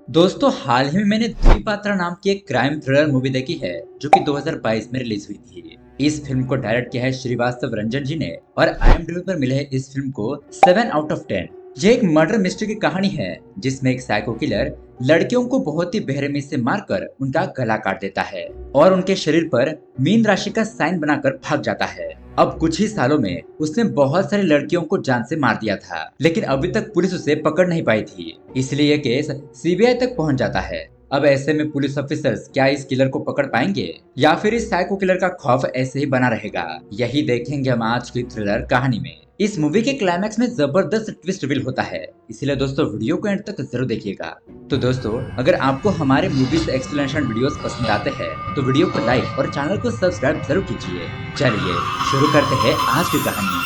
दोस्तों हाल ही में मैंने द्विपात्रा नाम की एक क्राइम थ्रिलर मूवी देखी है जो कि 2022 में रिलीज हुई थी। इस फिल्म को डायरेक्ट किया है श्रीवास्तव रंजन जी ने और IMDb पर मिले है इस फिल्म को 7 आउट ऑफ 10। ये एक मर्डर मिस्ट्री की कहानी है जिसमें एक साइको किलर लड़कियों को बहुत ही बेरहमी से मारकर उनका गला काट देता है और उनके शरीर पर मीन राशि का साइन बनाकर भाग जाता है। अब कुछ ही सालों में उसने बहुत सारी लड़कियों को जान से मार दिया था, लेकिन अभी तक पुलिस उसे पकड़ नहीं पाई थी, इसलिए ये केस CBI तक पहुंच जाता है। अब ऐसे में पुलिस ऑफिसर्स क्या इस किलर को पकड़ पाएंगे या फिर इस साइको किलर का खौफ ऐसे ही बना रहेगा, यही देखेंगे हम आज की थ्रिलर कहानी में। इस मूवी के क्लाइमैक्स में जबरदस्त ट्विस्ट रिवील होता है, इसीलिए दोस्तों वीडियो को एंड तक जरूर देखिएगा। तो दोस्तों अगर आपको हमारे मूवीज एक्सप्लेनेशन वीडियोस पसंद आते हैं तो वीडियो को लाइक और चैनल को सब्सक्राइब जरूर कीजिए। चलिए शुरू करते हैं आज की कहानी।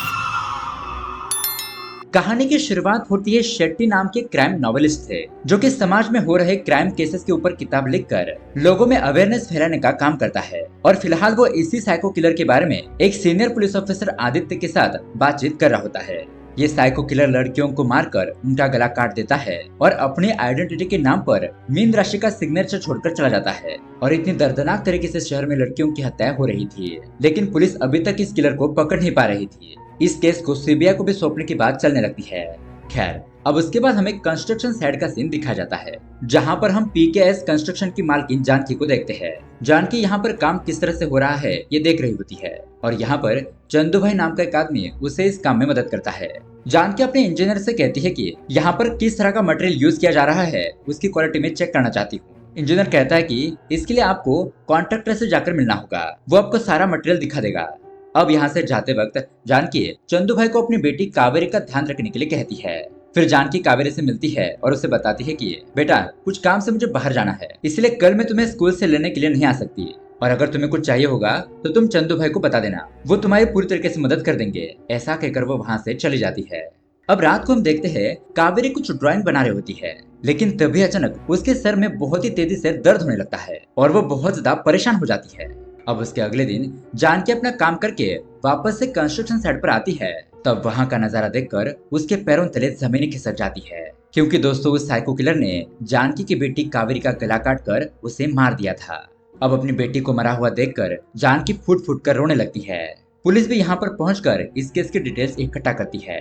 कहानी की शुरुआत होती है शेट्टी नाम के क्राइम नॉवेलिस्ट से, जो कि समाज में हो रहे क्राइम केसेस के ऊपर किताब लिखकर लोगों में अवेयरनेस फैलाने का काम करता है। और फिलहाल वो इसी साइको किलर के बारे में एक सीनियर पुलिस ऑफिसर आदित्य के साथ बातचीत कर रहा होता है। ये साइको किलर लड़कियों को मारकर उनका गला काट देता है और अपनी आइडेंटिटी के नाम पर मीन राशि का सिग्नेचर छोड़कर चला जाता है। और इतनी दर्दनाक तरीके से शहर में लड़कियों की हत्या हो रही थी, लेकिन पुलिस अभी तक इस किलर को पकड़ नहीं पा रही थी। इस केस को CBI को भी सौंपने की बात चलने लगती है। खैर अब उसके बाद हमें कंस्ट्रक्शन साइट का सीन दिखाया जाता है, जहां पर हम PKS कंस्ट्रक्शन की मालकिन जानकी को देखते हैं। जानकी यहाँ पर काम किस तरह से हो रहा है ये देख रही होती है और यहाँ पर चंदू भाई नाम का एक आदमी उसे इस काम में मदद करता है। जानकी अपने इंजीनियर से कहती है कि यहाँ पर किस तरह का मटेरियल यूज किया जा रहा है उसकी क्वालिटी में चेक करना चाहती हूँ। इंजीनियर कहता है कि इसके लिए आपको कॉन्ट्रैक्टर से जाकर मिलना होगा, वो आपको सारा मटेरियल दिखा देगा। अब यहाँ से जाते वक्त जानकी चंदू भाई को अपनी बेटी कावेरी का ध्यान रखने के लिए कहती है। फिर जानकी कावेरी से मिलती है और उसे बताती है कि बेटा कुछ काम से मुझे बाहर जाना है, इसलिए कल मैं तुम्हें स्कूल से लेने के लिए नहीं आ सकती, और अगर तुम्हें कुछ चाहिए होगा तो तुम चंदू भाई को बता देना, वो तुम्हारी पूरी तरीके से मदद कर देंगे। ऐसा कहकर वो वहाँ से चली जाती है। अब रात को हम देखते हैं कावेरी कुछ ड्राइंग बना रही होती है, लेकिन तभी अचानक उसके सर में बहुत ही तेजी से दर्द होने लगता है और वो बहुत ज्यादा परेशान हो जाती है। अब उसके अगले दिन जानकी अपना काम करके वापस से कंस्ट्रक्शन साइट पर आती है, तब वहां का नजारा देखकर उसके पैरों तले जमीन खिसक जाती है, क्योंकि दोस्तों उस साइको किलर ने जानकी की बेटी कावेरी का गला काट कर उसे मार दिया था। अब अपनी बेटी को मरा हुआ देखकर जानकी फूट फूट कर रोने लगती है। पुलिस भी यहाँ पर पहुंचकर इस केस की डिटेल्स इकट्ठा करती है।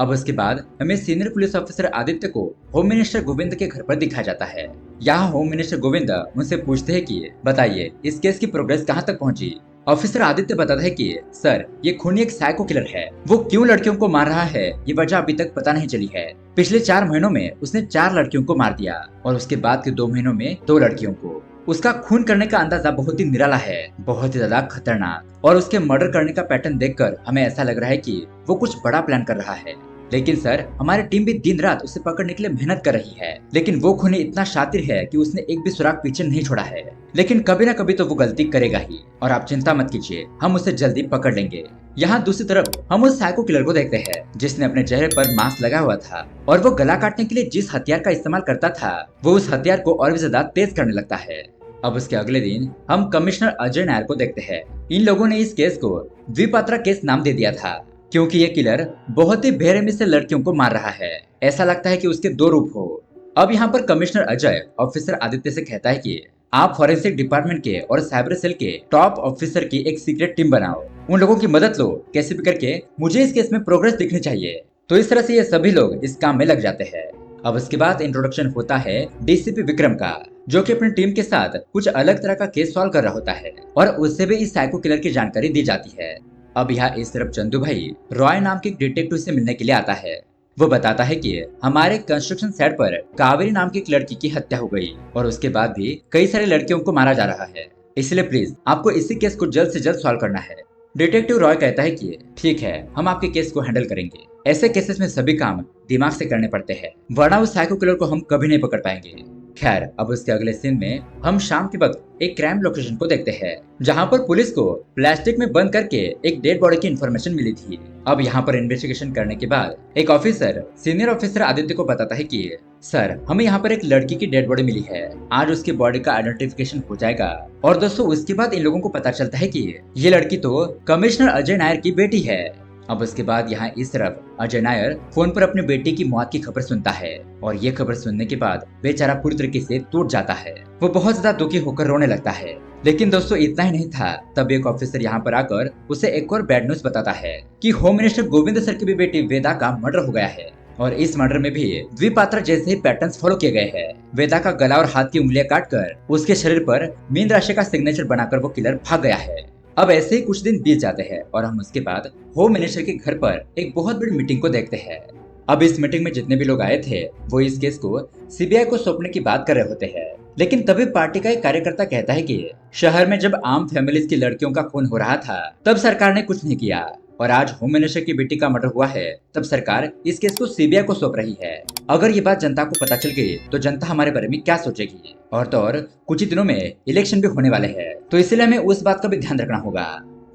अब उसके बाद हमें सीनियर पुलिस ऑफिसर आदित्य को होम मिनिस्टर गोविंद के घर पर दिखाया जाता है। यहाँ होम मिनिस्टर गोविंद उनसे पूछते हैं कि बताइए इस केस की प्रोग्रेस कहाँ तक पहुँची। ऑफिसर आदित्य बताता है कि सर ये खूनी एक साइको किलर है, वो क्यों लड़कियों को मार रहा है ये वजह अभी तक पता नहीं चली है। पिछले 4 महीनों में उसने 4 लड़कियों को मार दिया और उसके बाद के 2 महीनों में 2 लड़कियों को। उसका खून करने का अंदाजा बहुत ही निराला है, बहुत ही ज्यादा खतरनाक, और उसके मर्डर करने का पैटर्न देखकर हमें ऐसा लग रहा है कि वो कुछ बड़ा प्लान कर रहा है। लेकिन सर हमारी टीम भी दिन रात उसे पकड़ने के लिए मेहनत कर रही है, लेकिन वो खूनी इतना शातिर है कि उसने एक भी सुराग पीछे नहीं छोड़ा है, लेकिन कभी ना कभी तो वो गलती करेगा ही, और आप चिंता मत कीजिए हम उसे जल्दी पकड़ लेंगे। यहाँ दूसरी तरफ हम उस साइको किलर को देखते हैं जिसने अपने चेहरे पर मास्क लगा हुआ था और वो गला काटने के लिए जिस हथियार का इस्तेमाल करता था वो उस हथियार को और भी ज्यादा तेज करने लगता है। अब उसके अगले दिन हम कमिश्नर अजय नायर को देखते हैं। इन लोगों ने इस केस को द्विपात्रा केस नाम दे दिया था, क्योंकि ये किलर बहुत ही बेरहमी से लड़कियों को मार रहा है। ऐसा लगता है कि उसके 2 रूप हो। अब यहाँ पर कमिश्नर अजय ऑफिसर आदित्य से कहता है कि आप फॉरेंसिक डिपार्टमेंट के और साइबर सेल के टॉप ऑफिसर की एक सीक्रेट टीम बनाओ, उन लोगों की मदद लो, कैसे भी करके मुझे इस केस में प्रोग्रेस दिखनी चाहिए। तो इस तरह से ये सभी लोग इस काम में लग जाते हैं। अब उसके बाद इंट्रोडक्शन होता है DCP विक्रम का, जो कि अपनी टीम के साथ कुछ अलग तरह का केस सॉल्व कर रहा होता है और उससे भी इस साइको किलर की जानकारी दी जाती है। अब यहाँ इस तरफ चंदू भाई रॉय नाम के डिटेक्टिव से मिलने के लिए आता है। वो बताता है कि हमारे कंस्ट्रक्शन साइट पर कावेरी नाम की एक लड़की की हत्या हो गई और उसके बाद भी कई सारी लड़कियों को मारा जा रहा है, इसलिए प्लीज आपको इसी केस को जल्द से जल्द सॉल्व करना है। डिटेक्टिव रॉय कहता है कि ठीक है हम आपके केस को हैंडल करेंगे। ऐसे केसेस में सभी काम दिमाग से करने पड़ते हैं, वरना उस साइको किलर को हम कभी नहीं पकड़ पाएंगे। खैर अब उसके अगले सीन में हम शाम के वक्त एक क्राइम लोकेशन को देखते हैं, जहां पर पुलिस को प्लास्टिक में बंद करके एक डेड बॉडी की इन्फॉर्मेशन मिली थी। अब यहाँ पर इन्वेस्टिगेशन करने के बाद एक ऑफिसर सीनियर ऑफिसर आदित्य को बताता है कि सर हमें यहाँ पर एक लड़की की डेड बॉडी मिली है, आज उसकी बॉडी का आइडेंटिफिकेशन हो जाएगा। और दोस्तों उसके बाद इन लोगों को पता चलता है कि ये लड़की तो कमिश्नर अजय नायर की बेटी है। अब उसके बाद यहाँ इस तरफ अजय नायर फोन पर अपनी बेटी की मौत की खबर सुनता है और ये खबर सुनने के बाद बेचारा पूरी तरीके से टूट जाता है। वो बहुत ज्यादा दुखी होकर रोने लगता है। लेकिन दोस्तों इतना ही नहीं था, तब एक ऑफिसर यहाँ पर आकर उसे एक और बैड न्यूज बताता है कि होम मिनिस्टर गोविंद सर की भी बेटी वेदा का मर्डर हो गया है और इस मर्डर में भी द्विपात्र जैसे ही पैटर्न्स फॉलो किए गए हैं। वेदा का गला और हाथ की उंगलियां काटकर उसके शरीर पर मीन राशि का सिग्नेचर बनाकर वो किलर भाग गया है। अब ऐसे ही कुछ दिन बीत जाते हैं और हम उसके बाद होम मिनिस्टर के घर पर एक बहुत बड़ी मीटिंग को देखते हैं। अब इस मीटिंग में जितने भी लोग आए थे वो इस केस को सीबीआई को सौंपने की बात कर रहे होते हैं। लेकिन तभी पार्टी का एक कार्यकर्ता कहता है कि शहर में जब आम फैमिलीज की लड़कियों का खून हो रहा था तब सरकार ने कुछ नहीं किया और आज होम मिनिस्टर की बेटी का मर्डर हुआ है तब सरकार इस केस को सीबीआई को सौंप रही है। अगर ये बात जनता को पता चल गई तो जनता हमारे बारे में क्या सोचेगी। और तो और कुछ ही दिनों में इलेक्शन भी होने वाले हैं तो इसलिए हमें उस बात का भी ध्यान रखना होगा।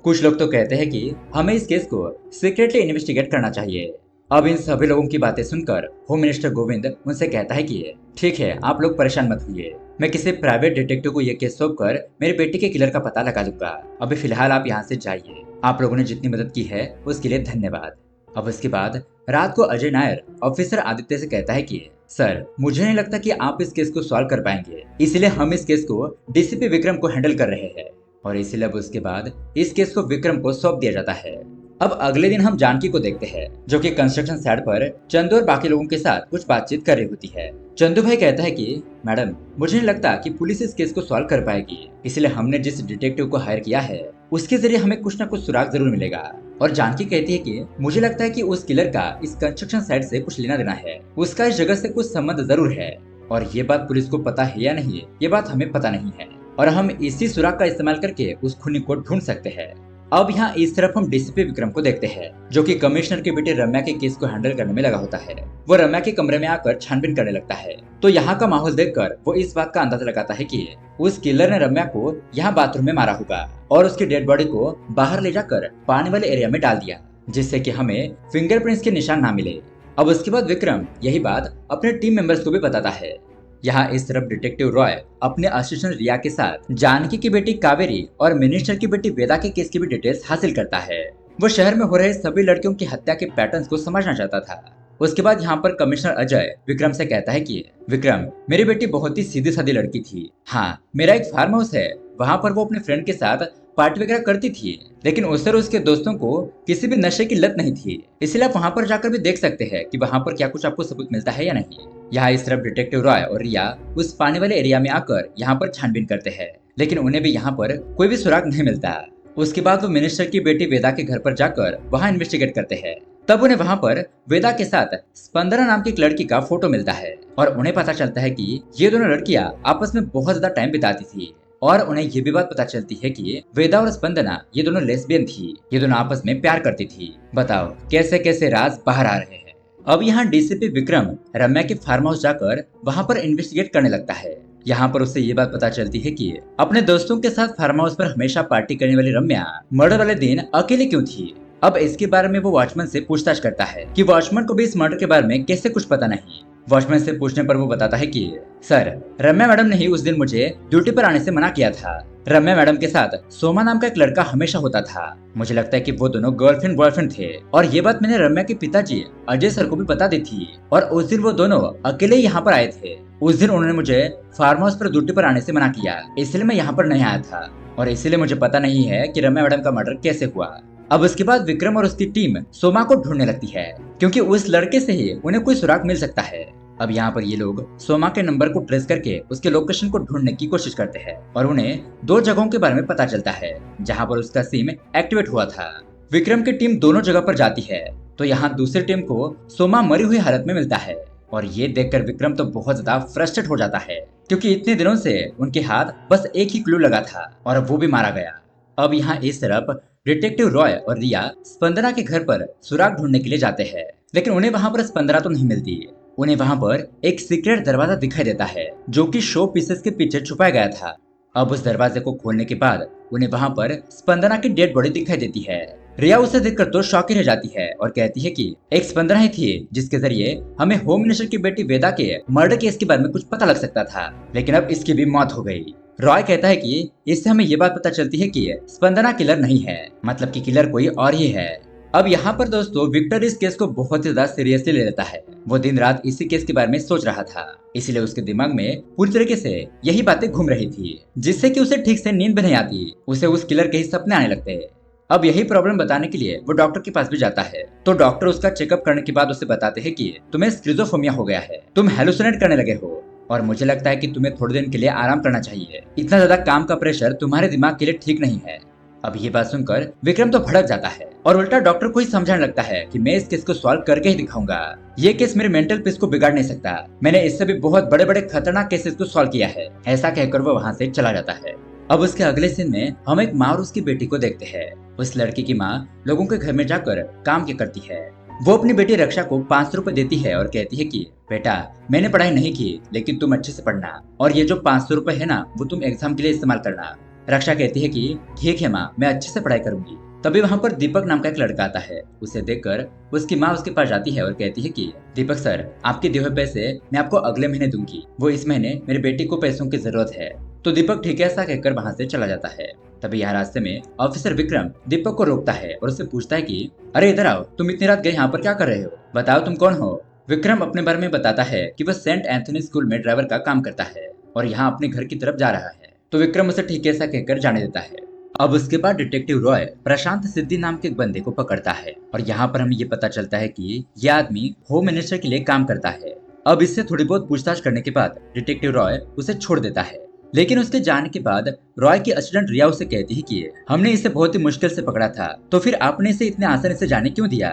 कुछ लोग तो कहते हैं कि हमें इस केस को सीक्रेटली इन्वेस्टिगेट करना चाहिए। अब इन सभी लोगों की बातें सुनकर होम मिनिस्टर गोविंद उनसे कहता है कि ठीक है, आप लोग परेशान मत होइए, मैं किसी प्राइवेट डिटेक्टिव को ये केस सौंप कर मेरी बेटी के किलर का पता लगा लूंगा। अभी फिलहाल आप यहाँ से जाइए। आप लोगों ने जितनी मदद की है उसके लिए धन्यवाद। अब उसके बाद रात को अजय नायर ऑफिसर आदित्य से कहता है कि सर, मुझे नहीं लगता कि आप इस केस को सॉल्व कर पाएंगे, इसलिए हम इस केस को डीसीपी विक्रम को हैंडल कर रहे हैं और इसीलिए अब उसके बाद इस केस को विक्रम को सौंप दिया जाता है। अब अगले दिन हम जानकी को देखते हैं जो कि कंस्ट्रक्शन साइट पर चंदू और बाकी लोगों के साथ कुछ बातचीत कर रही होती है। चंदू भाई कहता है कि मैडम, मुझे नहीं लगता कि पुलिस इस केस को सॉल्व कर पाएगी, इसलिए हमने जिस डिटेक्टिव को हायर किया है उसके जरिए हमें कुछ न कुछ सुराग जरूर मिलेगा। और जानकी कहती है कि मुझे लगता है कि उस किलर का इस कंस्ट्रक्शन साइट से कुछ लेना देना है, उसका इस जगह से कुछ संबंध जरूर है और ये बात पुलिस को पता है या नहीं ये बात हमें पता नहीं है और हम इसी सुराग का इस्तेमाल करके उस खूनी को ढूंढ सकते हैं। अब यहाँ इस तरफ हम डीसीपी विक्रम को देखते हैं जो कि कमिश्नर के बेटे रम्या के केस को हैंडल करने में लगा होता है। वो रम्या के कमरे में आकर छानबीन करने लगता है तो यहाँ का माहौल देखकर वो इस बात का अंदाजा लगाता है कि उस किलर ने रम्या को यहाँ बाथरूम में मारा होगा और उसकी डेड बॉडी को बाहर ले जाकर पानी वाले एरिया में डाल दिया जिससे कि हमें फिंगरप्रिंट्स के निशान ना मिले। अब उसके बाद विक्रम यही बात अपने टीम मेंबर्स को भी बताता है। यहाँ इस तरफ डिटेक्टिव रॉय अपने असिस्टेंट रिया के साथ जानकी की बेटी कावेरी और मिनिस्टर की बेटी वेदा के केस की भी डिटेल्स हासिल करता है। वो शहर में हो रहे सभी लड़कियों की हत्या के पैटर्न्स को समझना चाहता था। उसके बाद यहाँ पर कमिश्नर अजय विक्रम से कहता है कि विक्रम, मेरी बेटी बहुत ही सीधी सादी लड़की थी। हाँ, मेरा एक फार्म हाउस है, वहाँ पर वो अपने फ्रेंड के साथ पार्टी वगैरह करती थी, लेकिन उस और उसके दोस्तों को किसी भी नशे की लत नहीं थी, इसलिए आप वहाँ पर जाकर भी देख सकते हैं कि वहाँ पर क्या कुछ आपको सबूत मिलता है या नहीं। यहाँ इस तरफ डिटेक्टिव रॉय और रिया उस पानी वाले एरिया में आकर यहाँ पर छानबीन करते हैं, लेकिन उन्हें भी यहाँ पर कोई भी सुराग नहीं मिलता। उसके बाद वो मिनिस्टर की बेटी वेदा के घर पर जाकर वहाँ इन्वेस्टिगेट करते हैं। तब उन्हें वहाँ पर वेदा के साथ स्पंदना नाम की एक लड़की का फोटो मिलता है और उन्हें पता चलता है कि ये दोनों लड़कियां आपस में बहुत ज्यादा टाइम बिताती थी और उन्हें ये भी बात पता चलती है कि वेदा और स्पंदना ये दोनों लेस्बियन थी, ये दोनों आपस में प्यार करती थी। बताओ कैसे कैसे राज बाहर आ रहे हैं। अब यहाँ डीसीपी विक्रम रम्या के फार्म हाउस जाकर वहाँ पर इन्वेस्टिगेट करने लगता है। यहाँ पर उससे ये बात पता चलती है कि अपने दोस्तों के साथ फार्म हाउस पर हमेशा पार्टी करने वाली रम्या मर्डर वाले दिन अकेले क्यों थी। अब इसके बारे में वो वॉचमैन से पूछताछ करता है कि वॉचमैन को भी इस मर्डर के बारे में कैसे कुछ पता नहीं। वॉचमैन से पूछने पर वो बताता है कि सर, रम्या मैडम ने ही उस दिन मुझे ड्यूटी पर आने से मना किया था। रम्या मैडम के साथ सोमा नाम का एक लड़का हमेशा होता था। मुझे लगता है कि वो दोनों गर्लफ्रेंड बॉयफ्रेंड थे और ये बात मैंने रम्या के पिताजी अजय सर को भी बता दी थी और उस दिन वो दोनों अकेले यहाँ पर आए थे। उस दिन उन्होंने मुझे फार्म हाउस पर ड्यूटी पर आने से मना किया, इसलिए मैं यहाँ पर नहीं आया था और इसीलिए मुझे पता नहीं है कि रम्या मैडम का मर्डर कैसे हुआ। अब उसके बाद विक्रम और उसकी टीम सोमा को ढूंढने लगती है क्योंकि उस लड़के से ही उन्हें कोई सुराग मिल सकता है। अब यहाँ पर ये लोग सोमा के नंबर को ट्रेस करके उसके लोकेशन को ढूंढने की कोशिश करते हैं और उन्हें दो जगहों के बारे में पता चलता है जहाँ पर उसका सिम एक्टिवेट हुआ था। विक्रम की टीम दोनों जगह पर जाती है तो यहाँ दूसरी टीम को सोमा मरी हुई हालत में मिलता है और ये देखकर विक्रम तो बहुत ज्यादा फ्रस्ट्रेट हो जाता है क्योंकि इतने दिनों से उनके हाथ बस एक ही क्लू लगा था और वो भी मारा गया। अब यहाँ इस तरफ डिटेक्टिव रॉय और रिया स्पंदना के घर पर सुराग ढूंढने के लिए जाते हैं, लेकिन उन्हें वहाँ पर स्पंदना तो नहीं मिलती। उन्हें वहाँ पर एक सीक्रेट दरवाजा दिखाई देता है जो कि शो पीसेस के पीछे छुपाया गया था। अब उस दरवाजे को खोलने के बाद उन्हें वहाँ पर स्पंदना की डेड बॉडी दिखाई देती है। रिया उसे देखकर तो शॉक रह जाती है और कहती है कि एक स्पंदना ही थी जिसके जरिए हमें होम मिनिस्टर की बेटी वेदा के मर्डर केस के बारे में कुछ पता लग सकता था, लेकिन अब इसकी भी मौत हो गई। रॉय कहता है कि इससे हमें ये बात पता चलती है कि स्पंदना किलर नहीं है, मतलब कि किलर कोई और ही है। अब यहाँ पर दोस्तों विक्टर इस केस को बहुत ही ज्यादा सीरियसली ले लेता है। वो दिन रात इसी केस के बारे में सोच रहा था, इसलिए उसके दिमाग में पूरी तरीके से यही बातें घूम रही थी, जिससे कि उसे ठीक से नींद भी नहीं आती। उसे उस किलर के ही सपने आने लगते हैं। अब यही प्रॉब्लम बताने के लिए वो डॉक्टर के पास भी जाता है, तो डॉक्टर उसका चेकअप करने के बाद उसे बताते हैं कि तुम्हें स्किज़ोफ्रेनिया हो गया है, तुम हेलुसिनेट करने लगे हो और मुझे लगता है कि तुम्हें थोड़े दिन के लिए आराम करना चाहिए। इतना ज्यादा काम का प्रेशर तुम्हारे दिमाग के लिए ठीक नहीं है। अब ये बात सुनकर विक्रम तो भड़क जाता है और उल्टा डॉक्टर को ही समझाने लगता है कि मैं इस केस को सॉल्व करके ही दिखाऊंगा। ये केस मेरे मेंटल पीस को बिगाड़ नहीं सकता। मैंने इससे भी बहुत बड़े बड़े खतरनाक केसेस को सॉल्व किया है। ऐसा कहकर वो वहाँ से चला जाता है। अब उसके अगले सीन में हम एक माँ और उसकी बेटी को देखते हैं। उस लड़की की माँ लोगों के घर में जाकर काम क्या करती है। वो अपनी बेटी रक्षा को 500 रुपए देती है और कहती है कि बेटा मैंने पढ़ाई नहीं की, लेकिन तुम अच्छे से पढ़ना और ये जो 500 रुपए है ना वो तुम एग्जाम के लिए इस्तेमाल करना। रक्षा कहती है कि ठीक है माँ, मैं अच्छे से पढ़ाई करूंगी। तभी वहाँ पर दीपक नाम का एक लड़का आता है। उसे देखकर उसकी माँ उसके पास जाती है और कहती है कि दीपक सर, आपके दिए हुए पैसे मैं आपको अगले महीने दूंगी। वो इस महीने मेरी बेटी को पैसों की जरूरत है। तो दीपक ठीक है ऐसा कहकर वहाँ से चला जाता है। तभी यहाँ रास्ते में ऑफिसर विक्रम दीपक को रोकता है और उससे पूछता है कि अरे इधर आओ, तुम इतनी रात गए यहाँ पर क्या कर रहे हो? बताओ तुम कौन हो? विक्रम अपने बारे में बताता है कि वह सेंट एंथनी स्कूल में ड्राइवर का काम करता है और यहाँ अपने घर की तरफ जा रहा है। तो विक्रम उसे ठीक ऐसा कहकर जाने देता है। अब उसके बाद डिटेक्टिव रॉय प्रशांत सिद्धि नाम के एक बंदे को पकड़ता है और यहाँ पर हमें ये पता चलता है कि यह आदमी होम मिनिस्टर के लिए काम करता है। अब इससे थोड़ी बहुत पूछताछ करने के बाद डिटेक्टिव रॉय उसे छोड़ देता है, लेकिन उसके जाने के बाद रॉय की असिस्टेंट रिया उसे कहती है कि हमने इसे बहुत ही मुश्किल से पकड़ा था, तो फिर आपने इसे इतने आसानी से जाने क्यों दिया?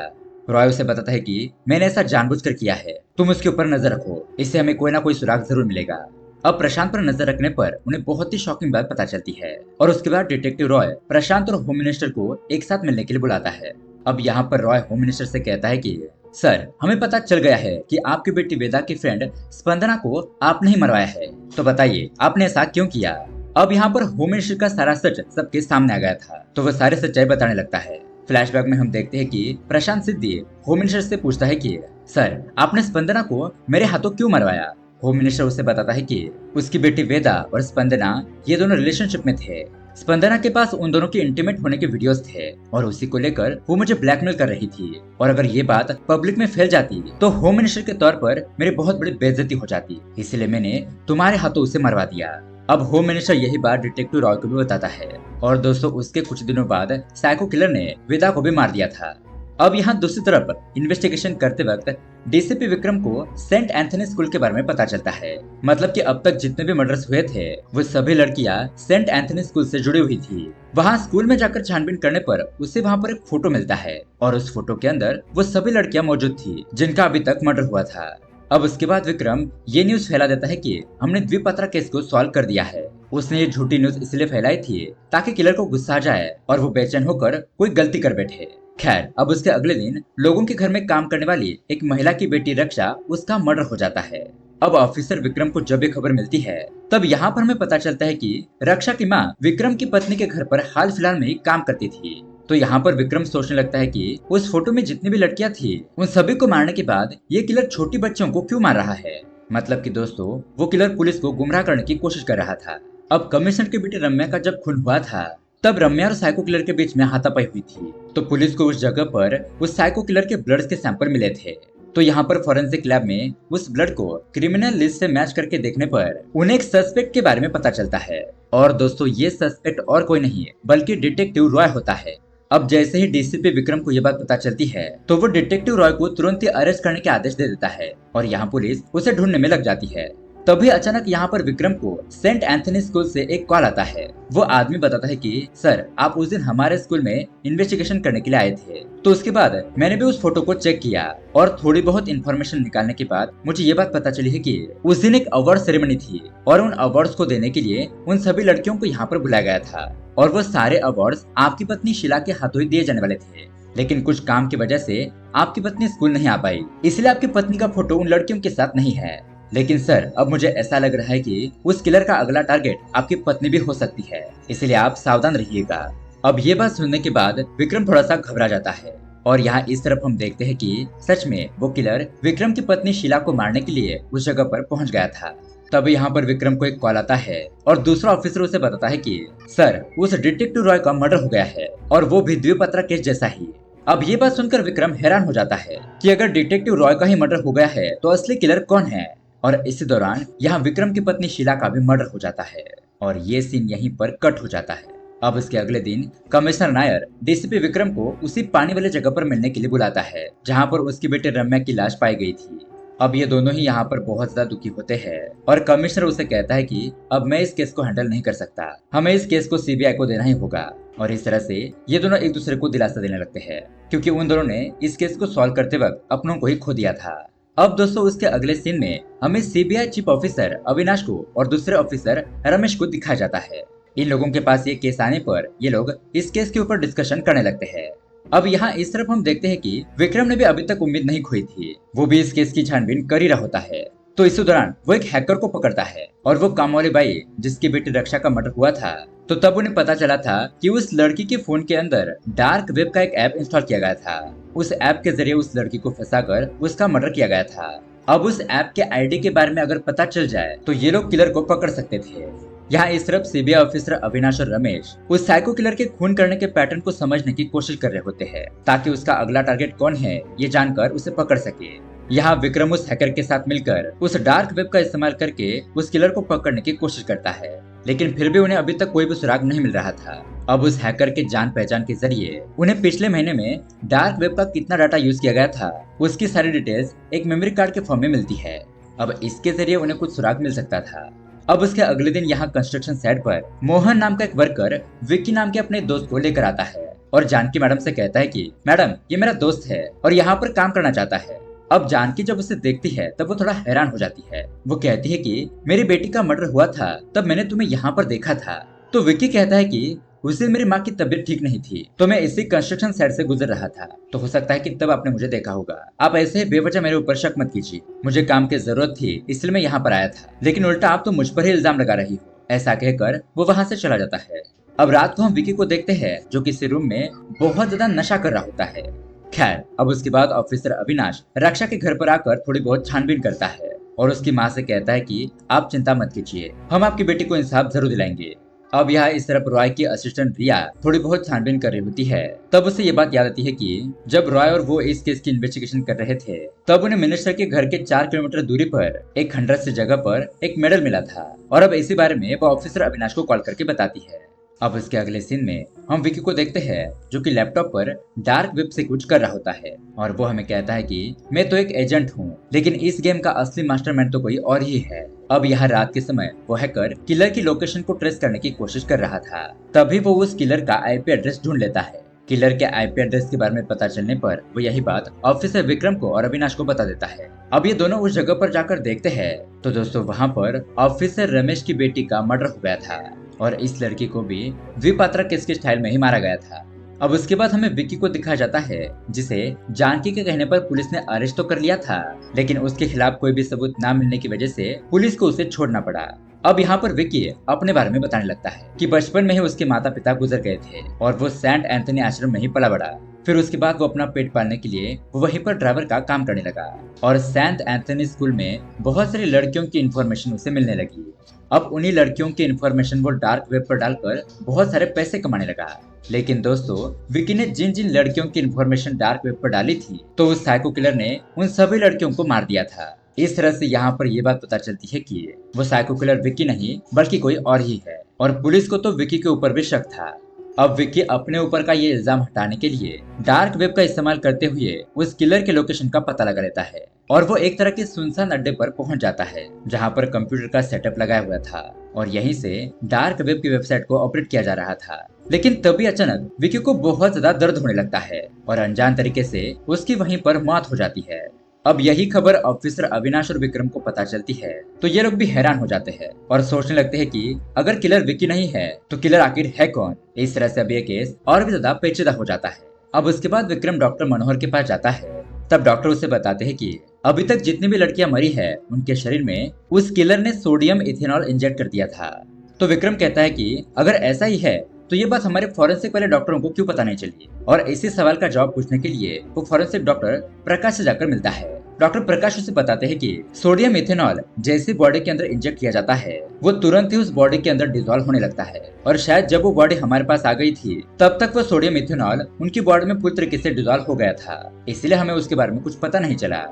रॉय उसे बताता है कि मैंने ऐसा जानबूझकर किया है, तुम उसके ऊपर नजर रखो, इससे हमें कोई ना कोई सुराग जरूर मिलेगा। अब प्रशांत पर नजर रखने पर उन्हें बहुत ही शॉकिंग बात पता चलती है और उसके बाद डिटेक्टिव रॉय प्रशांत और होम मिनिस्टर को एक साथ मिलने के लिए बुलाता है। अब यहाँ पर रॉय होम मिनिस्टर से कहता है कि सर, हमें पता चल गया है कि आपकी बेटी वेदा की फ्रेंड स्पंदना को आपने ही मरवाया है, तो बताइए आपने ऐसा क्यों किया? अब यहाँ पर होम मिनिस्टर का सारा सच सबके सामने आ गया था, तो वह सारे सच्चाई बताने लगता है। फ्लैशबैक में हम देखते हैं कि प्रशांत सिद्धि होम मिनिस्टर से पूछता है कि सर, आपने स्पंदना को मेरे हाथों क्यों मरवाया? होम मिनिस्टर उसे बताता है कि उसकी बेटी वेदा और स्पंदना ये दोनों रिलेशनशिप में थे। स्पंदना के पास उन दोनों के इंटीमेट होने के वीडियोस थे और उसी को लेकर वो मुझे ब्लैकमेल कर रही थी, और अगर ये बात पब्लिक में फैल जाती तो होम मिनिस्टर के तौर पर मेरी बहुत बड़ी बेइज्जती हो जाती, इसलिए मैंने तुम्हारे हाथों उसे मरवा दिया। अब होम मिनिस्टर यही बात डिटेक्टिव रॉय को भी बताता है और दोस्तों उसके कुछ दिनों बाद साइको किलर ने वेदा को भी मार दिया था। अब यहाँ दूसरी तरफ इन्वेस्टिगेशन करते वक्त डीसीपी विक्रम को सेंट एंथनी स्कूल के बारे में पता चलता है। मतलब कि अब तक जितने भी मर्डर्स हुए थे वो सभी लड़कियां सेंट एंथनी स्कूल से जुड़ी हुई थी। वहाँ स्कूल में जाकर छानबीन करने पर उसे वहाँ पर एक फोटो मिलता है और उस फोटो के अंदर वो सभी लड़कियां मौजूद थी जिनका अभी तक मर्डर हुआ था। अब उसके बाद विक्रम ये न्यूज फैला देता है कि हमने द्विपत्रा केस को सॉल्व कर दिया है। उसने ये झूठी न्यूज इसलिए फैलाई थी ताकि किलर को गुस्सा आ जाए और वो बेचैन होकर कोई गलती कर बैठे। खैर, अब उसके अगले दिन लोगों के घर में काम करने वाली एक महिला की बेटी रक्षा उसका मर्डर हो जाता है। अब ऑफिसर विक्रम को जब ये खबर मिलती है तब यहाँ पर हमें पता चलता है कि रक्षा की माँ विक्रम की पत्नी के घर पर हाल फिलहाल में ही काम करती थी। तो यहाँ पर विक्रम सोचने लगता है कि उस फोटो में जितनी भी लड़कियां थी उन सभी को मारने के बाद ये किलर छोटी बच्चों को क्यों मार रहा है। मतलब कि दोस्तों वो किलर पुलिस को गुमराह करने की कोशिश कर रहा था। अब कमिश्नर की बेटी रम्या का जब खून हुआ था तब रम्या और साइको किलर के बीच में हाथापाई हुई थी, तो पुलिस को उस जगह पर उस साइको किलर के ब्लड के सैंपल मिले थे। तो यहाँ पर फॉरेंसिक लैब में उस ब्लड को क्रिमिनल लिस्ट से मैच करके देखने पर उन्हें एक सस्पेक्ट के बारे में पता चलता है। और दोस्तों ये सस्पेक्ट और कोई नहीं बल्कि डिटेक्टिव रॉय होता है। अब जैसे ही डीसीपी विक्रम को यह बात पता चलती है तो वो डिटेक्टिव रॉय को तुरंत ही अरेस्ट करने के आदेश दे देता है और यहाँ पुलिस उसे ढूंढने में लग जाती है। तभी अचानक यहाँ पर विक्रम को सेंट एंथनी स्कूल से एक कॉल आता है। वो आदमी बताता है कि सर, आप उस दिन हमारे स्कूल में इन्वेस्टिगेशन करने के लिए आए थे। तो उसके बाद मैंने भी उस फोटो को चेक किया और थोड़ी बहुत इन्फॉर्मेशन निकालने के बाद मुझे ये बात पता चली है कि उस दिन एक अवार्ड सेरेमनी थी और उन अवार्ड्स को देने के लिए उन सभी लड़कियों को यहाँ पर बुलाया गया था और वो सारे अवार्ड्स आपकी पत्नी शीला के हाथों ही दिए जाने वाले थे। लेकिन कुछ काम की वजह से आपकी पत्नी स्कूल नहीं आ पाई, इसलिए आपकी पत्नी का फोटो उन लड़कियों के साथ नहीं है। लेकिन सर, अब मुझे ऐसा लग रहा है कि उस किलर का अगला टारगेट आपकी पत्नी भी हो सकती है, इसलिए आप सावधान रहिएगा। अब ये बात सुनने के बाद विक्रम थोड़ा सा घबरा जाता है और यहाँ इस तरफ हम देखते हैं कि सच में वो किलर विक्रम की पत्नी शीला को मारने के लिए उस जगह पर पहुंच गया था। तब यहाँ पर विक्रम को एक कॉल आता है और दूसरा ऑफिसर उसे बताता है कि सर, उस डिटेक्टिव रॉय का मर्डर हो गया है और वो भी द्विपत्रा केस जैसा ही। अब ये बात सुनकर विक्रम हैरान हो जाता है कि अगर डिटेक्टिव रॉय का ही मर्डर हो गया है तो असली किलर कौन है। और इसी दौरान यहाँ विक्रम की पत्नी शीला का भी मर्डर हो जाता है और ये सीन यहीं पर कट हो जाता है। अब उसके अगले दिन कमिश्नर नायर डीसीपी विक्रम को उसी पानी वाले जगह पर मिलने के लिए बुलाता है जहाँ पर उसकी बेटी रम्या की लाश पाई गई थी। अब ये दोनों ही यहाँ पर बहुत ज्यादा दुखी होते हैं और कमिश्नर उसे कहता है कि अब मैं इस केस को हैंडल नहीं कर सकता, हमें इस केस को सीबीआई को देना ही होगा। और इस तरह से ये दोनों एक दूसरे को दिलासा देने लगते हैं क्योंकि उन दोनों ने इस केस को सॉल्व करते वक्त अपनों को ही खो दिया था। अब दोस्तों उसके अगले सीन में हमें सीबीआई चीफ ऑफिसर अविनाश को और दूसरे ऑफिसर रमेश को दिखाया जाता है। इन लोगों के पास ये केस आने पर ये लोग इस केस के ऊपर डिस्कशन करने लगते हैं। अब यहाँ इस तरफ हम देखते हैं कि विक्रम ने भी अभी तक उम्मीद नहीं खोई थी, वो भी इस केस की छानबीन कर ही रहा होता है। तो इसी दौरान वो एक हैकर को पकड़ता है और वो काम वाली बाई जिसकी बेटी रक्षा का मर्डर हुआ था, तो तब उन्हें पता चला था कि उस लड़की के फोन के अंदर डार्क वेब का एक ऐप इंस्टॉल किया गया था। उस ऐप के जरिए उस लड़की को फंसाकर उसका मर्डर किया गया था। अब उस ऐप के आईडी के बारे में अगर पता चल जाए तो ये लोग किलर को पकड़ सकते थे। यहाँ इस तरफ सीबीआई ऑफिसर अविनाश और रमेश उस साइको किलर के खून करने के पैटर्न को समझने की कोशिश कर रहे होते हैं ताकि उसका अगला टारगेट कौन है ये जानकर उसे पकड़ सके। यहाँ विक्रम उस हैकर के साथ मिलकर उस डार्क वेब का इस्तेमाल करके उस किलर को पकड़ने की कोशिश करता है, लेकिन फिर भी उन्हें अभी तक कोई भी सुराग नहीं मिल रहा था। अब उस हैकर के जान पहचान के जरिए उन्हें पिछले महीने में डार्क वेब का कितना डाटा यूज किया गया था उसकी सारी डिटेल्स एक मेमोरी कार्ड के फॉर्म में मिलती है। अब इसके जरिए उन्हें कुछ सुराग मिल सकता था। अब उसके अगले दिन यहाँ कंस्ट्रक्शन साइट पर मोहन नाम का एक वर्कर विक्की नाम के अपने दोस्त को लेकर आता है और जानकी मैडम से कहता है कि मैडम ये मेरा दोस्त है और यहाँ पर काम करना चाहता है। अब जानकी जब उसे देखती है तब वो थोड़ा हैरान हो जाती है। वो कहती है कि मेरी बेटी का मर्डर हुआ था तब मैंने तुम्हें यहाँ पर देखा था। तो विक्की कहता है कि उस दिन मेरी माँ की तबीयत ठीक नहीं थी तो मैं इसी कंस्ट्रक्शन साइट से गुजर रहा था, तो हो सकता है कि तब आपने मुझे देखा होगा। आप ऐसे ही बेवजह मेरे ऊपर शक मत कीजिए, मुझे काम की जरूरत थी इसलिए मैं यहाँ पर आया था, लेकिन उल्टा आप तो मुझ पर ही इल्जाम लगा रही हो। ऐसा कहकर वो वहाँ से चला जाता है। अब रात को हम विकी को देखते हैं जो किसी रूम में बहुत ज्यादा नशा कर रहा होता है। खैर अब उसके बाद ऑफिसर अविनाश रक्षा के घर पर आकर थोड़ी बहुत छानबीन करता है और उसकी माँ से कहता है कि आप चिंता मत कीजिए, हम आपकी बेटी को इंसाफ जरूर दिलाएंगे। अब यहाँ इस तरफ रॉय की असिस्टेंट रिया थोड़ी बहुत छानबीन कर रही होती है। तब उसे ये बात याद आती है कि जब रॉय और वो इस केस की इन्वेस्टिगेशन कर रहे थे तब उन्हें मिनिस्टर के घर के 4 किलोमीटर दूरी पर एक खंडर से जगह पर एक मेडल मिला था और अब इसी बारे में वो ऑफिसर अविनाश को कॉल करके बताती है। अब उसके अगले सीन में हम विकी को देखते हैं जो कि लैपटॉप पर डार्क वेब से कुछ कर रहा होता है और वो हमें कहता है कि मैं तो एक एजेंट हूँ लेकिन इस गेम का असली मास्टरमाइंड तो कोई और ही है। अब यहाँ रात के समय वो हैकर किलर की लोकेशन को ट्रेस करने की कोशिश कर रहा था, तभी वो उस किलर का आईपी एड्रेस ढूंढ लेता है। किलर के आईपी एड्रेस के बारे में पता चलने पर वो यही बात ऑफिसर विक्रम को और अविनाश को बता देता है। अब ये दोनों उस जगह पर जाकर देखते हैं तो दोस्तों वहाँ पर ऑफिसर रमेश की बेटी का मर्डर हो गया था और इस लड़की को भी द्विपात्रा केस के स्टाइल में ही मारा गया था। अब उसके बाद हमें विक्की को दिखाया जाता है जिसे जानकी के कहने पर पुलिस ने अरेस्ट तो कर लिया था, लेकिन उसके खिलाफ कोई भी सबूत न मिलने की वजह से पुलिस को उसे छोड़ना पड़ा। अब यहाँ पर विक्की अपने बारे में बताने लगता है कि बचपन में ही उसके माता पिता गुजर गए थे और वो सेंट एंथनी आश्रम में ही पला बड़ा। फिर उसके बाद वो अपना पेट पालने के लिए वो वहीं पर ड्राइवर का काम करने लगा और सेंट एंथनी स्कूल में बहुत सारी लड़कियों की इन्फॉर्मेशन उसे मिलने लगी। अब उन्हीं लड़कियों की इन्फॉर्मेशन वो डार्क वेब पर डालकर बहुत सारे पैसे कमाने लगा। लेकिन दोस्तों विकी ने जिन जिन लड़कियों की इन्फॉर्मेशन डार्क वेब पर डाली थी तो उस साइको किलर ने उन सभी लड़कियों को मार दिया था। इस तरह से यहाँ पर ये बात पता चलती है कि वो साइको किलर विकी नहीं बल्कि कोई और ही है और पुलिस को तो विकी के ऊपर भी शक था। अब विकी अपने ऊपर का ये इल्जाम हटाने के लिए डार्क वेब का इस्तेमाल करते हुए उस किलर के लोकेशन का पता लगा लेता है और वो एक तरह के सुनसान अड्डे पर पहुंच जाता है जहां पर कंप्यूटर का सेटअप लगाया हुआ था और यहीं से डार्क वेब की वेबसाइट को ऑपरेट किया जा रहा था। लेकिन तभी अचानक विकी को बहुत ज्यादा दर्द होने लगता है और अनजान तरीके से उसकी वहीं पर मौत हो जाती है। अब यही खबर ऑफिसर अविनाश और विक्रम को पता चलती है तो ये लोग भी हैरान हो जाते हैं और सोचने लगते हैं कि अगर किलर विकी नहीं है तो किलर आखिर है कौन। इस तरह से अब ये केस और भी ज्यादा पेचीदा हो जाता है। अब उसके बाद विक्रम डॉक्टर मनोहर के पास जाता है। तब डॉक्टर उसे बताते हैं कि अभी तक जितनी भी लड़कियां मरी है उनके शरीर में उस किलर ने सोडियम इथेनॉल इंजेक्ट कर दिया था। तो विक्रम कहता है कि अगर ऐसा ही है तो ये बात हमारे फॉरेंसिक वाले डॉक्टरों को क्यों पता नहीं चली और इसी सवाल का जवाब पूछने के लिए वो फॉरेंसिक डॉक्टर प्रकाश से जाकर मिलता है। डॉक्टर प्रकाश उसे बताते हैं कि सोडियम इथेनॉल जैसे बॉडी के अंदर इंजेक्ट किया जाता है वो तुरंत ही उस बॉडी के अंदर डिसॉल्व होने लगता है, और शायद जब वो बॉडी हमारे पास आ गई थी तब तक वो सोडियम इथेनॉल उनकी बॉडी में पूरी तरीके से डिसॉल्व हो गया था, इसलिए हमें उसके बारे में कुछ पता नहीं चला।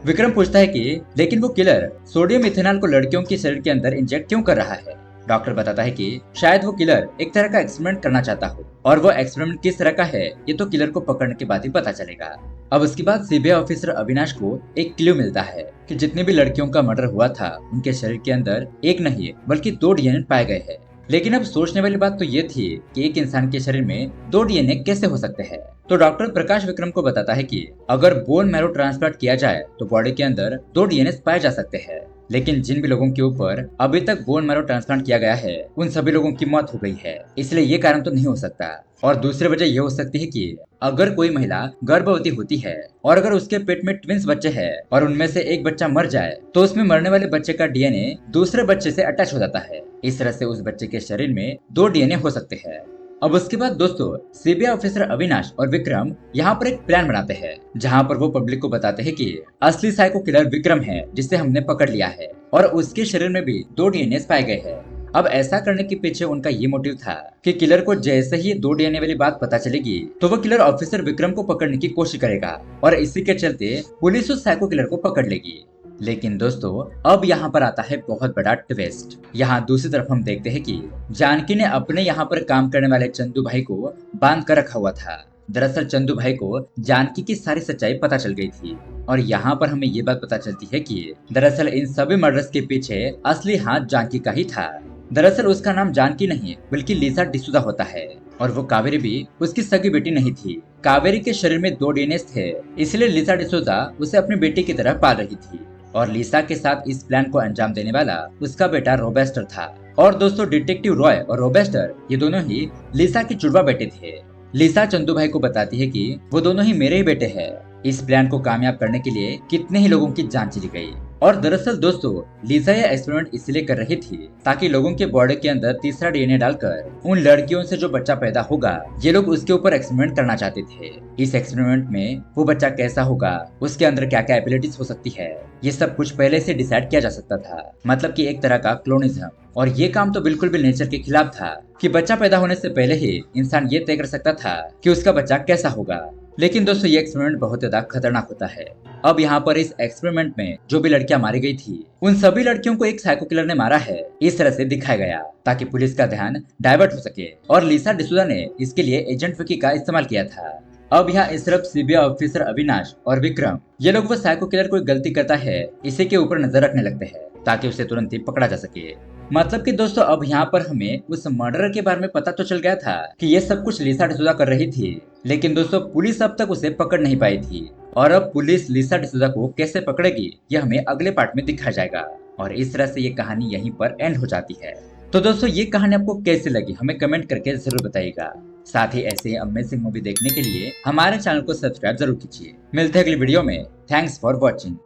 विक्रम पूछता है कि लेकिन वो किलर सोडियम इथेनॉल को लड़कियों के शरीर के अंदर इंजेक्ट क्यों कर रहा है। डॉक्टर बताता है कि शायद वो किलर एक तरह का एक्सपेरिमेंट करना चाहता हो, और वो एक्सपेरिमेंट किस तरह का है ये तो किलर को पकड़ने के बाद ही पता चलेगा। अब उसके बाद सीबीआई ऑफिसर अविनाश को एक क्लू मिलता है कि जितनी भी लड़कियों का मर्डर हुआ था उनके शरीर के अंदर एक नहीं बल्कि 2 डीएनए पाए गए हैं। लेकिन अब सोचने वाली बात तो ये थी कि एक इंसान के शरीर में 2 डीएनए कैसे हो सकते हैं। तो डॉक्टर प्रकाश विक्रम को बताता है कि अगर बोन मैरो ट्रांसप्लांट किया जाए तो बॉडी के अंदर 2 डीएनए पाए जा सकते हैं, लेकिन जिन भी लोगों के ऊपर अभी तक बोन मैरो ट्रांसप्लांट किया गया है उन सभी लोगों की मौत हो गई है, इसलिए ये कारण तो नहीं हो सकता। और दूसरी वजह ये हो सकती है कि अगर कोई महिला गर्भवती होती है और अगर उसके पेट में ट्विंस बच्चे हैं और उनमें से एक बच्चा मर जाए तो उसमें मरने वाले बच्चे का डीएनए दूसरे बच्चे से अटैच हो जाता है। इस तरह से उस बच्चे के शरीर में 2 डीएनए हो सकते हैं। अब उसके बाद दोस्तों सीबीआई ऑफिसर अविनाश और विक्रम यहाँ पर एक प्लान बनाते हैं जहाँ पर वो पब्लिक को बताते हैं कि असली साइको किलर विक्रम है जिसे हमने पकड़ लिया है और उसके शरीर में भी 2 डीएनए पाए गए हैं। अब ऐसा करने के पीछे उनका ये मोटिव था कि किलर को जैसे ही 2 डीएनए वाली बात पता चलेगी तो वो किलर ऑफिसर विक्रम को पकड़ने की कोशिश करेगा और इसी के चलते पुलिस उस साइको किलर को पकड़ लेगी। लेकिन दोस्तों अब यहाँ पर आता है बहुत बड़ा ट्विस्ट। यहाँ दूसरी तरफ हम देखते हैं कि जानकी ने अपने यहाँ पर काम करने वाले चंदू भाई को बांध कर रखा हुआ था। दरअसल चंदू भाई को जानकी की सारी सच्चाई पता चल गई थी और यहाँ पर हमें ये बात पता चलती है कि दरअसल इन सभी मर्डर्स के पीछे असली हाथ जानकी का ही था। दरअसल उसका नाम जानकी नहीं बल्कि लिसा डिसूजा होता है और वो कावेरी भी उसकी सगी बेटी नहीं थी। कावेरी के शरीर में 2 डीएनए थे, इसलिए लिसा डिसूजा उसे अपनी बेटी की तरह पाल रही थी और लिसा के साथ इस प्लान को अंजाम देने वाला उसका बेटा रोबेस्टर था। और दोस्तों डिटेक्टिव रॉय और रोबेस्टर ये दोनों ही लिसा के जुड़वा बेटे थे। लिसा चंदू भाई को बताती है कि वो दोनों ही मेरे ही बेटे हैं। इस प्लान को कामयाब करने के लिए कितने ही लोगों की जान चली गई। और दरअसल दोस्तों लिसा यह एक्सपेरिमेंट इसलिए कर रही थी ताकि लोगों के बॉडी के अंदर तीसरा डीएनए डालकर उन लड़कियों से जो बच्चा पैदा होगा ये लोग उसके ऊपर एक्सपेरिमेंट करना चाहते थे। इस एक्सपेरिमेंट में वो बच्चा कैसा होगा, उसके अंदर क्या क्या एबिलिटीज हो सकती है, ये सब कुछ पहले से डिसाइड किया जा सकता था, मतलब कि एक तरह का क्लोनिज्म। और ये काम तो बिल्कुल भी नेचर के खिलाफ था कि बच्चा पैदा होने से पहले ही इंसान ये तय कर सकता था कि उसका बच्चा कैसा होगा। लेकिन दोस्तों ये एक्सपेरिमेंट बहुत ज्यादा खतरनाक होता है। अब यहाँ पर इस एक्सपेरिमेंट में जो भी लड़कियां मारी गई थी उन सभी लड़कियों को एक साइको किलर ने मारा है, इस तरह से दिखाया गया ताकि पुलिस का ध्यान डाइवर्ट हो सके। और लिसा डिसूजा ने इसके लिए एजेंट विकी का इस्तेमाल किया था। अब यहाँ सिर्फ सीबीआई ऑफिसर अविनाश और विक्रम ये लोग वो साइको किलर कोई गलती करता है इसी के ऊपर नजर रखने लगते हैं ताकि उसे तुरंत ही पकड़ा जा सके। मतलब कि दोस्तों अब यहाँ पर हमें उस मर्डर के बारे में पता तो चल गया था कि ये सब कुछ लिसा डिसूजा कर रही थी, लेकिन दोस्तों पुलिस अब तक उसे पकड़ नहीं पाई थी। और अब पुलिस लिसा डिसूजा को कैसे पकड़ेगी ये हमें अगले पार्ट में दिखाया जाएगा। और इस तरह से ये कहानी यहीं पर एंड हो जाती है। तो दोस्तों ये कहानी आपको कैसी लगी हमें कमेंट करके जरूर बताइएगा। साथ ही ऐसे ही अमेजिंग मूवी देखने के लिए हमारे चैनल को सब्सक्राइब जरूर कीजिए। मिलते हैं अगली वीडियो में। Thanks for watching.